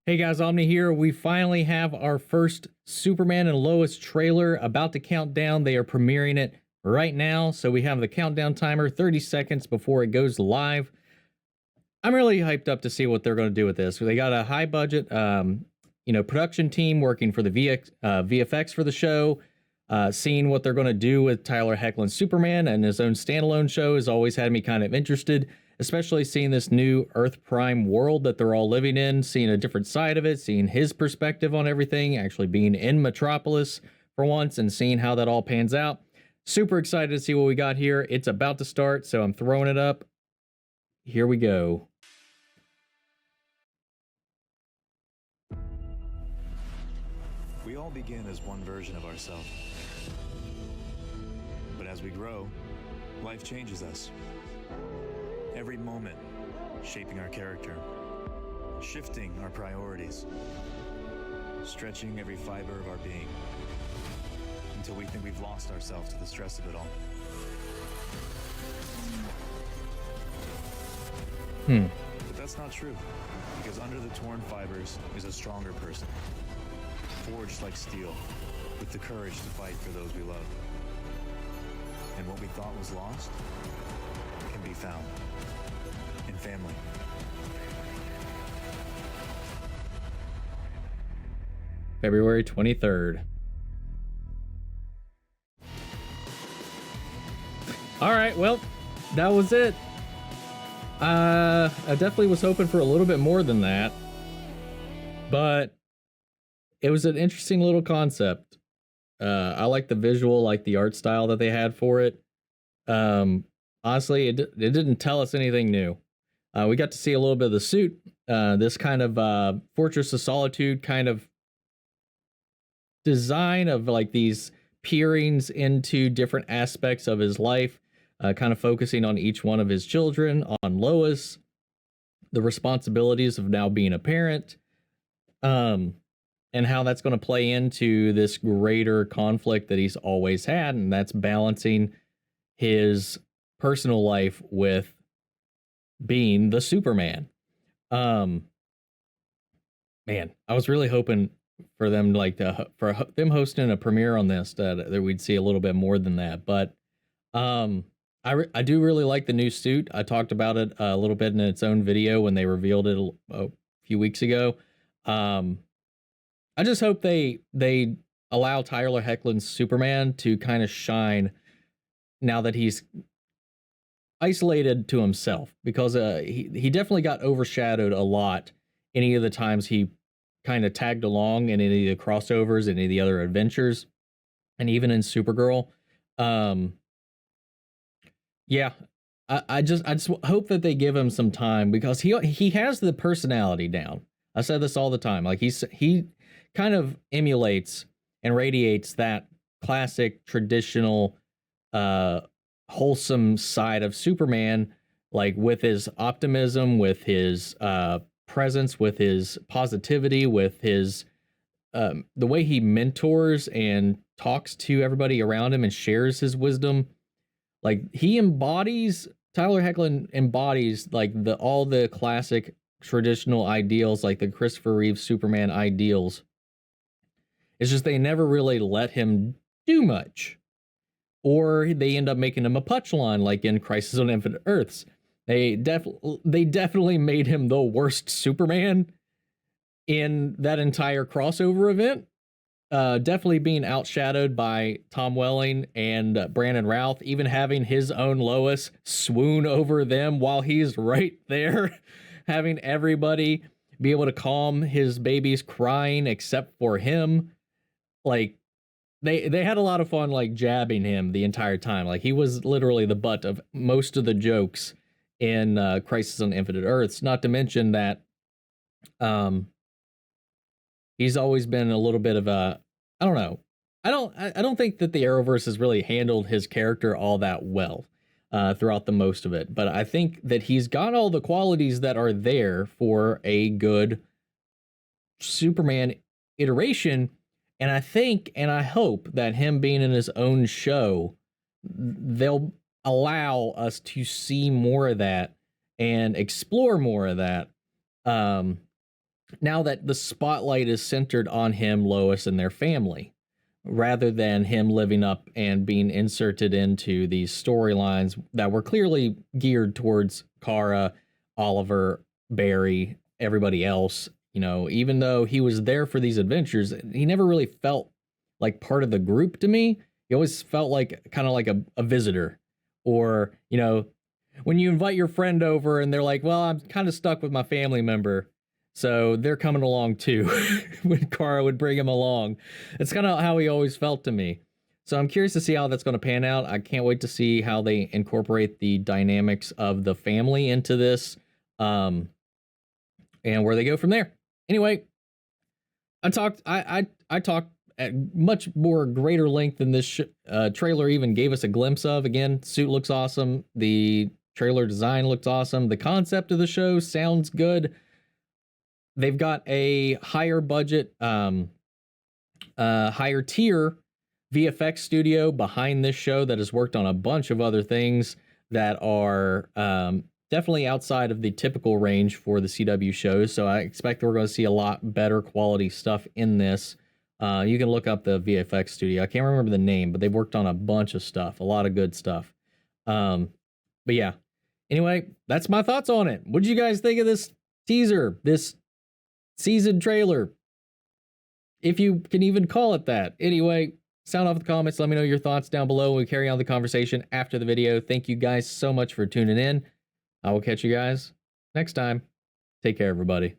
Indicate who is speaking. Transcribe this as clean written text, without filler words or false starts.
Speaker 1: Hey guys, Omni here. We finally have our first Superman and Lois trailer about to count down. They are premiering it right now. So we have the countdown timer, 30 seconds before it goes live. I'm really hyped up to see what they're going to do with this. They got a high budget, production team working for the VFX for the show. Seeing what they're going to do with Tyler Hoechlin's Superman and his own standalone show has always had me kind of interested, especially seeing this new Earth Prime world that they're all living in, seeing a different side of it, seeing his perspective on everything, actually being in Metropolis for once and seeing how that all pans out. Super excited to see what we got here. It's about to start, so I'm throwing it up. Here we go.
Speaker 2: We all begin as one version of ourselves. But as we grow, life changes us. Every moment shaping our character, shifting our priorities, stretching every fiber of our being, until we think we've lost ourselves to the stress of it all. But that's not true, because under the torn fibers is a stronger person, forged like steel, with the courage to fight for those we love. And what we thought was lost can be found in family.
Speaker 1: February 23rd. All right, well, that was it. I definitely was hoping for a little bit more than that, but it was an interesting little concept. I like the visual, like the art style that they had for it. Honestly, it didn't tell us anything new. We got to see a little bit of the suit, this kind of Fortress of Solitude kind of design of like these peerings into different aspects of his life, kind of focusing on each one of his children, on Lois, the responsibilities of now being a parent, and how that's going to play into this greater conflict that he's always had, and that's balancing his personal life with being the Superman. Man, I was really hoping for them for them hosting a premiere on this that we'd see a little bit more than that, but I do really like the new suit. I talked about it a little bit in its own video when they revealed it a few weeks ago. I just hope they allow Tyler Hoechlin's Superman to kind of shine now that he's isolated to himself, because he definitely got overshadowed a lot any of the times he kind of tagged along in any of the crossovers, any of the other adventures, and even in Supergirl. Yeah, I just hope that they give him some time, because he has the personality down. I said this all the time. Like he kind of emulates and radiates that classic traditional wholesome side of Superman, like with his optimism, with his presence, with his positivity, with his the way he mentors and talks to everybody around him and shares his wisdom. Like Tyler Hoechlin embodies like all the classic traditional ideals, like the Christopher Reeve Superman ideals. It's just they never really let him do much, or they end up making him a punchline, like in Crisis on Infinite Earths. They definitely made him the worst Superman in that entire crossover event. Definitely being outshadowed by Tom Welling and Brandon Routh, even having his own Lois swoon over them while he's right there, having everybody be able to calm his babies crying except for him. Like, they had a lot of fun, like, jabbing him the entire time. Like, he was literally the butt of most of the jokes in Crisis on Infinite Earths. Not to mention that he's always been a little bit of a, I don't know. I don't think that the Arrowverse has really handled his character all that well throughout the most of it. But I think that he's got all the qualities that are there for a good Superman iteration. And I think, and I hope that him being in his own show, they'll allow us to see more of that and explore more of that. now that the spotlight is centered on him, Lois, and their family, rather than him living up and being inserted into these storylines that were clearly geared towards Kara, Oliver, Barry, everybody else. You know, even though he was there for these adventures, he never really felt like part of the group to me. He always felt like kind of like a visitor, or, you know, when you invite your friend over and they're like, well, I'm kind of stuck with my family member, so they're coming along too. When Kara would bring him along, it's kind of how he always felt to me. So I'm curious to see how that's going to pan out. I can't wait to see how they incorporate the dynamics of the family into this, and where they go from there. Anyway, I talked at much more greater length than this trailer even gave us a glimpse of. Again, suit looks awesome. The trailer design looks awesome. The concept of the show sounds good. They've got a higher budget, higher tier VFX studio behind this show that has worked on a bunch of other things that are definitely outside of the typical range for the CW shows. So I expect we're going to see a lot better quality stuff in this. You can look up the VFX studio. I can't remember the name, but they've worked on a bunch of stuff, a lot of good stuff. But yeah, anyway, that's my thoughts on it. What did you guys think of this teaser, this season trailer, if you can even call it that? Anyway, sound off in the comments. Let me know your thoughts down below. We'll carry on the conversation after the video. Thank you guys so much for tuning in. I will catch you guys next time. Take care, everybody.